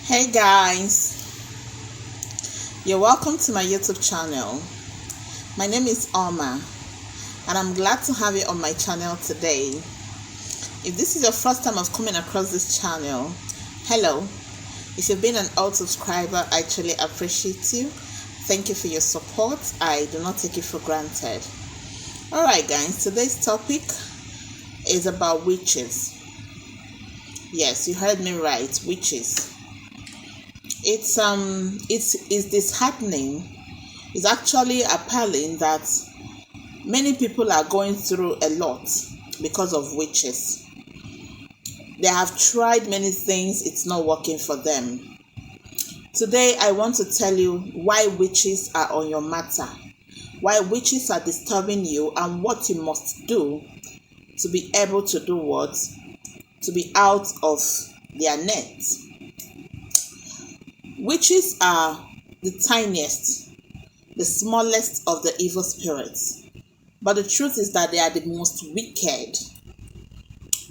Hey guys, you're welcome to my YouTube channel. My name is Alma and I'm glad to have you on my channel today. If this is your first time of coming across this channel, hello. If you've been an old subscriber, I truly appreciate you. Thank you for your support. I do not take it for granted. Alright guys, today's topic is about witches. Yes, you heard me right, witches. It's disheartening. It's actually appalling that many people are going through a lot because of witches. They have tried many things, it's not working for them. Today I want to tell you why witches are on your matter, why witches are disturbing you, and what you must do to be able to do what? To be out of their net. Witches are the tiniest, the smallest of the evil spirits. But the truth is that they are the most wicked.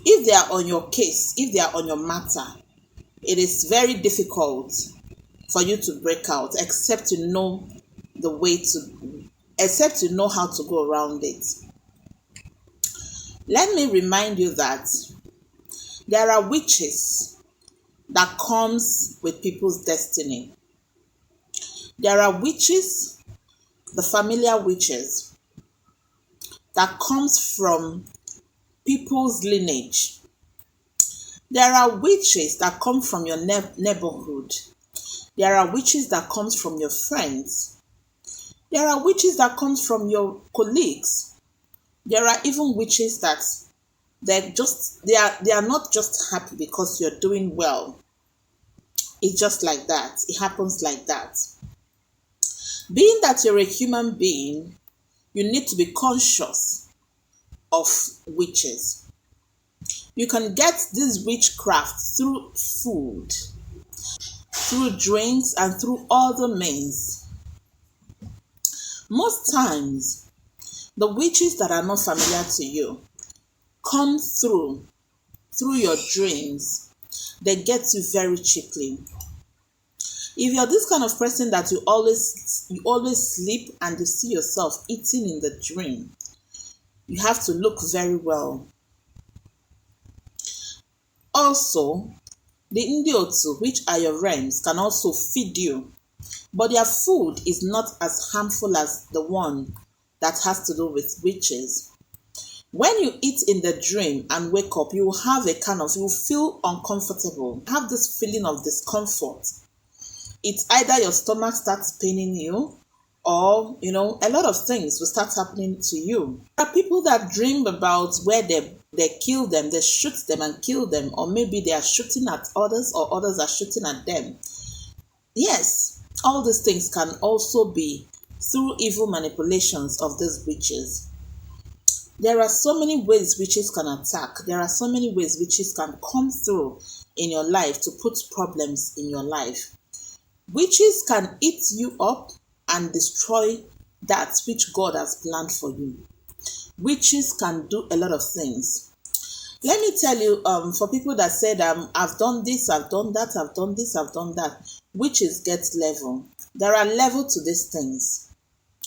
If they are on your case, if they are on your matter, it is very difficult for you to break out, except you know how to go around it. Let me remind you that there are witches that comes with people's destiny. There are witches, the familiar witches, that comes from people's lineage. There are witches that come from your neighborhood. There are witches that comes from your friends. There are witches that comes from your colleagues. There are even witches that they are not just happy because you're doing well. It's just like that. It happens like that. Being that you're a human being, you need to be conscious of witches. You can get this witchcraft through food, through drinks, and through other means. Most times, the witches that are not familiar to you come through your dreams. They get you very cheaply. If you're this kind of person that you always sleep and you see yourself eating in the dream, you have to look very well. Also, the Indiotu, which are your realms, can also feed you, but their food is not as harmful as the one that has to do with witches. When you eat in the dream and wake up, you will feel uncomfortable, have this feeling of discomfort. It's either your stomach starts paining you, or a lot of things will start happening to you. There are people that dream about where they kill them, they shoot them and kill them, or maybe they are shooting at others or others are shooting at them. Yes, all these things can also be through evil manipulations of these witches. There are so many ways witches can attack. There are so many ways witches can come through in your life to put problems in your life. Witches can eat you up and destroy that which God has planned for you. Witches can do a lot of things. Let me tell you, for people that said, I've done this, I've done that, I've done this, I've done that, witches get level. There are levels to these things.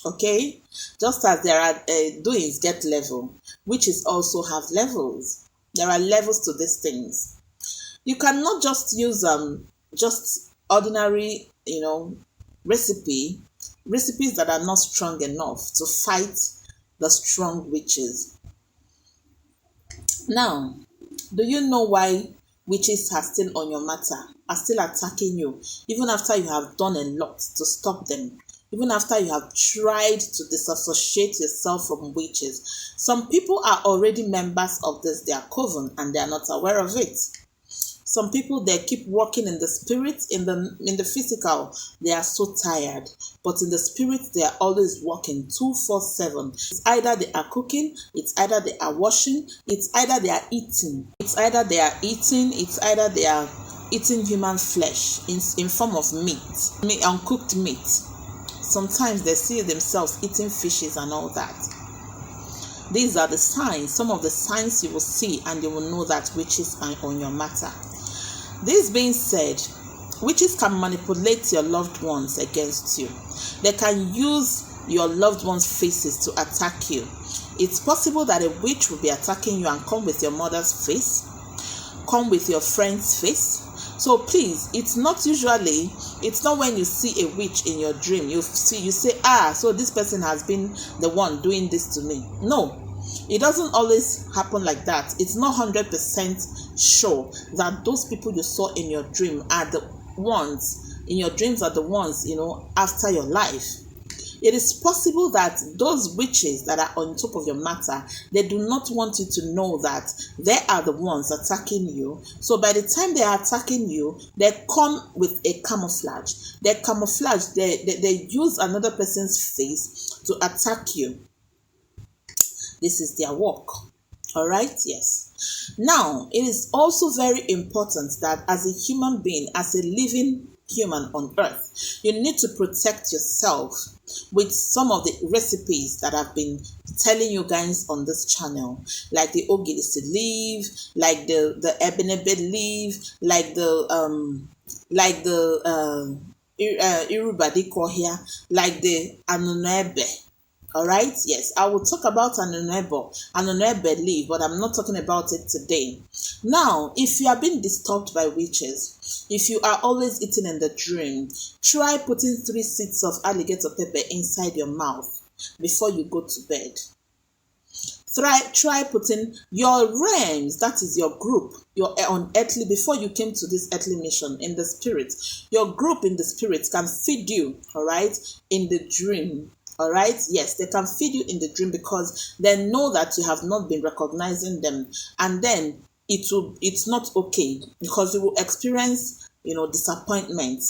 Okay? Just as there are doings get level, witches also have levels. There are levels to these things. You cannot just use just ordinary, recipes that are not strong enough to fight the strong witches. Now, do you know why witches are still on your matter, are still attacking you, even after you have done a lot to stop them? Even after you have tried to disassociate yourself from witches. Some people are already members of their coven and they are not aware of it. Some people, they keep working in the spirit, in the physical, they are so tired. But in the spirit, they are always working 24/7. It's either they are cooking, it's either they are washing, it's either they are eating. It's either they are eating human flesh in form of meat, uncooked meat. Sometimes they see themselves eating fishes and all that. These are the signs, some of the signs you will see, and you will know that witches are on your matter. This being said, Witches can manipulate your loved ones against you. They can use your loved ones' faces to attack you. It's possible that a witch will be attacking you and come with your mother's face, come with your friend's face. So please, it's not when you see a witch in your dream, you say, so this person has been the one doing this to me. No, it doesn't always happen like that. It's not 100% sure that those people you saw in your dream are the ones, after your life. It is possible that those witches that are on top of your matter, they do not want you to know that they are the ones attacking you. So by the time they are attacking you, they come with a camouflage. They use another person's face to attack you. This is their work. All right? Yes. Now, it is also very important that as a human being, as a living human on earth, you need to protect yourself with some of the recipes that I've been telling you guys on this channel, like the ogirisi leaf, like the ebenebe leaf, like the irubadiko here, like the anunebe. All right, yes, I will talk about anunebe leaf, but I'm not talking about it today. Now, if you are being disturbed by witches, if you are always eating in the dream, try putting 3 seeds of alligator pepper inside your mouth before you go to bed. Try putting your realms, that is your group, your unearthly, before you came to this earthly mission in the spirit. Your group in the spirit can feed you, all right, in the dream. All right, yes, they can feed you in the dream because they know that you have not been recognizing them, and then it's not okay because you will experience disappointment.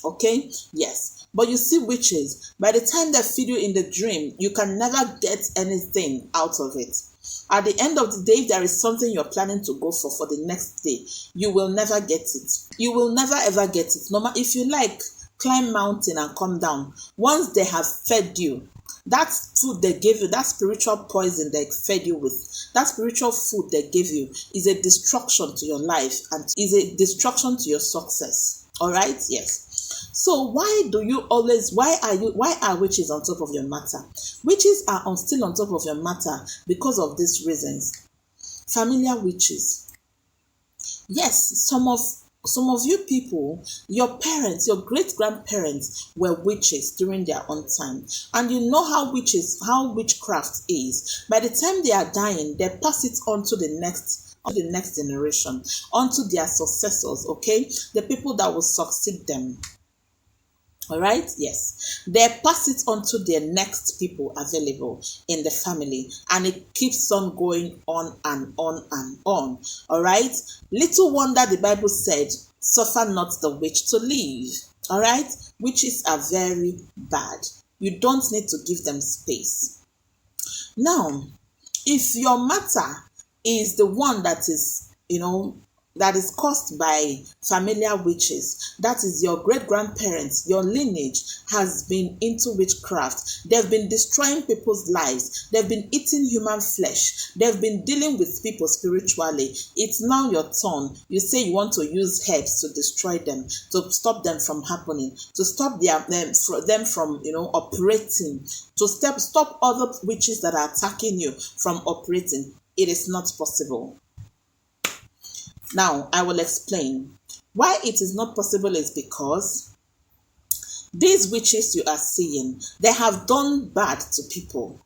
Okay, yes, but you see, witches, by the time they feed you in the dream, you can never get anything out of it. At the end of the day, if there is something you're planning to go for the next day, you will never get it. You will never ever get it. No matter if you like, climb mountain and come down. Once they have fed you, that food they gave you, that spiritual poison they fed you with, that spiritual food they gave you is a destruction to your life and is a destruction to your success. All right? Yes. So why are witches on top of your matter? Witches are still on top of your matter because of these reasons. Familiar witches. Yes, some of you people, your parents, your great-grandparents were witches during their own time. And you know how witchcraft is. By the time they are dying, they pass it on to the next generation, onto their successors, okay? The people that will succeed them. All right, yes, they pass it on to their next people available in the family, and it keeps on going on and on and on. All right, little wonder the Bible said, suffer not the witch to live. All right, witches are very bad. You don't need to give them space. Now, if your matter is the one that is, that is caused by familiar witches, that is your great-grandparents, your lineage has been into witchcraft. They've been destroying people's lives. They've been eating human flesh. They've been dealing with people spiritually. It's now your turn. You say you want to use herbs to destroy them, to stop them from happening, to stop them from operating, to stop other witches that are attacking you from operating. It is not possible. Now, I will explain. Why it is not possible is because these witches you are seeing, they have done bad to people.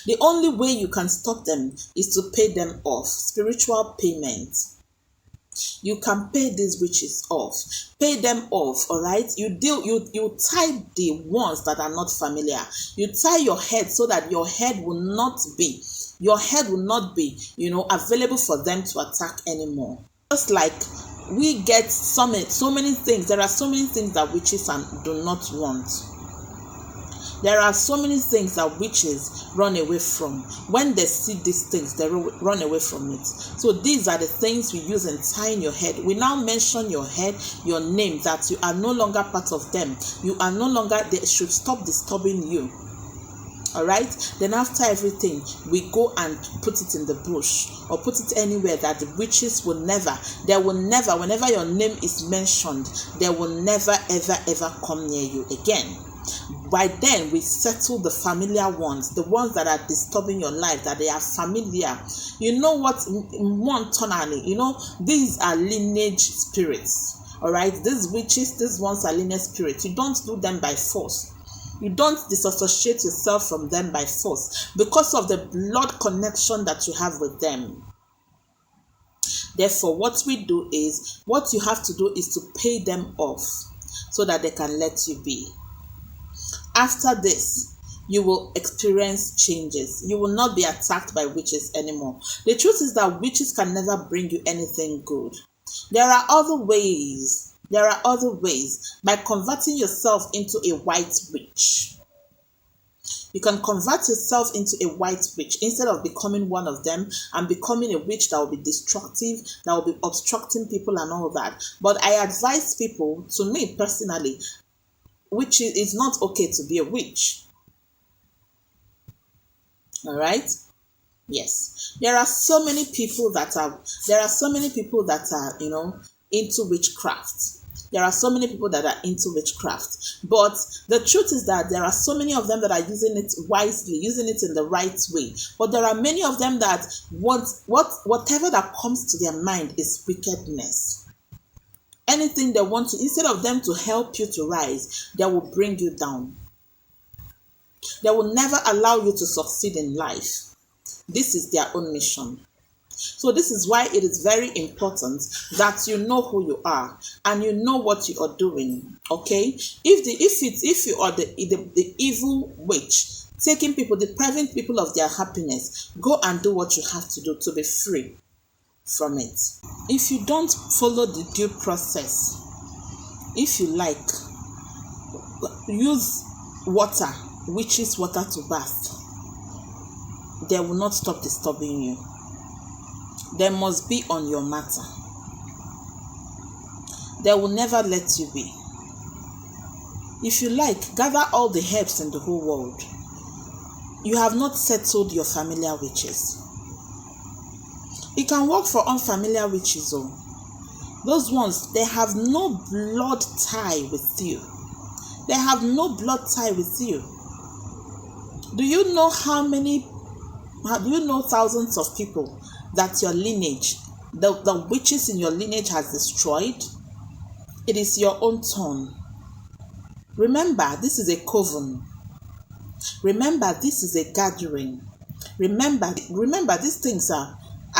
The only way you can stop them is to pay them off. Spiritual payment. You can pay these witches off. Pay them off, all right? You tie the ones that are not familiar. You tie your head so that your head will not be available for them to attack anymore. Just like we get so many things. There are so many things that witches do not want. There are so many things that witches run away from. When they see these things, they run away from it. So these are the things we use in tying your head. We now mention your head, your name, that you are no longer part of them. You are no longer, they should stop disturbing you. All right. Then after everything, we go and put it in the bush or put it anywhere that the witches will never, they will never, whenever your name is mentioned, they will never, ever, ever come near you again. By then, we settle the familiar ones, the ones that are disturbing your life, that they are familiar. You know what? One tonally, these are lineage spirits. All right. These witches, these ones are lineage spirits. You don't do them by force. You don't disassociate yourself from them by force because of the blood connection that you have with them. Therefore, what you have to do is to pay them off so that they can let you be. After this, you will experience changes. You will not be attacked by witches anymore. The truth is that witches can never bring you anything good. There are other ways. By converting yourself into a white witch. You can convert yourself into a white witch instead of becoming one of them and becoming a witch that will be destructive, that will be obstructing people and all that. But I advise people, to me personally, which is not okay to be a witch. All right? Yes. There are so many people that are into witchcraft. There are so many people that are into witchcraft. But the truth is that there are so many of them that are using it wisely, using it in the right way. But there are many of them that whatever that comes to their mind is wickedness. Anything they want to, instead of them to help you to rise, they will bring you down. They will never allow you to succeed in life. This is their own mission. So this is why it is very important that you know who you are and you know what you are doing. Okay? If you are the evil witch, taking people, depriving people of their happiness, go and do what you have to do to be free from it. If you don't follow the due process, if you like, use water, witch's water to bath, they will not stop disturbing you. They must be on your matter. They will never let you be. If you like, gather all the herbs in the whole world. You have not settled your familiar witches. It can work for unfamiliar witches. Those ones, they have no blood tie with you. They have no blood tie with you. Do you know thousands of people that your lineage, the witches in your lineage has destroyed? It is your own turn. Remember, this is a coven. Remember, this is a gathering. Remember, these things are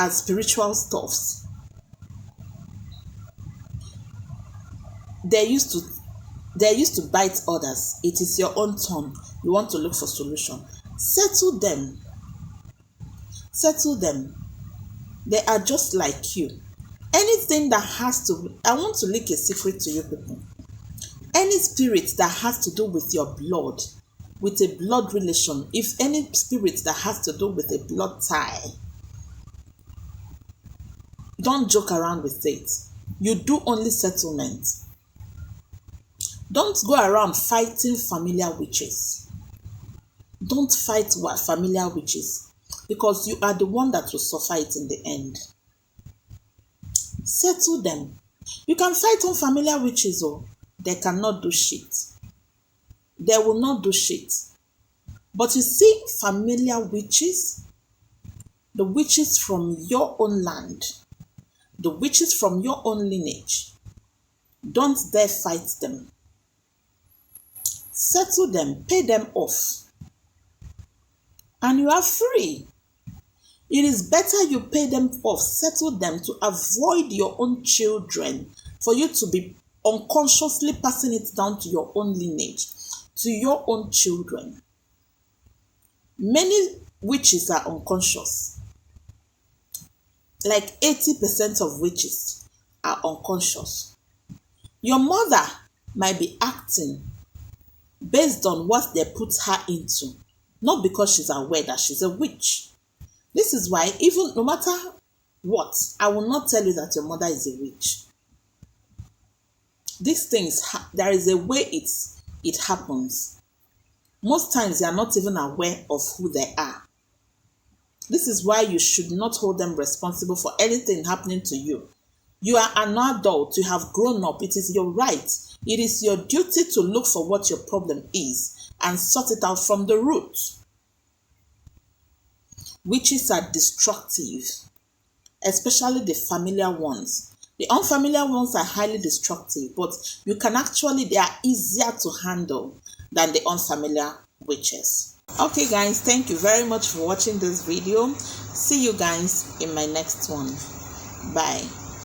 spiritual stuffs. They used to bite others. It is your own turn. You want to look for solution. Settle them. They are just like you. Anything that has to, I want to leak a secret to you people. Any spirit that has to do with your blood, with a blood relation, if any spirit that has to do with a blood tie, don't joke around with it. You do only settlement. Don't go around fighting familiar witches. Don't fight familiar witches, because you are the one that will suffer it in the end. Settle them. You can fight unfamiliar witches, they cannot do shit. They will not do shit. But you see, familiar witches, the witches from your own land, the witches from your own lineage, don't dare fight them. Settle them, pay them off, and you are free. It is better you pay them off, settle them, to avoid your own children, for you to be unconsciously passing it down to your own lineage, to your own children. Many witches are unconscious. Like 80% of witches are unconscious. Your mother might be acting based on what they put her into, not because she's aware that she's a witch. This is why, even no matter what, I will not tell you that your mother is a witch. These things, there is a way it happens. Most times they are not even aware of who they are. This is why you should not hold them responsible for anything happening to you. You are an adult, you have grown up, it is your right. It is your duty to look for what your problem is and sort it out from the root. Witches are destructive, especially the familiar ones. The unfamiliar ones are highly destructive, but they are easier to handle than the unfamiliar witches. Okay guys, thank you very much for watching this video. See you guys in my next one. Bye.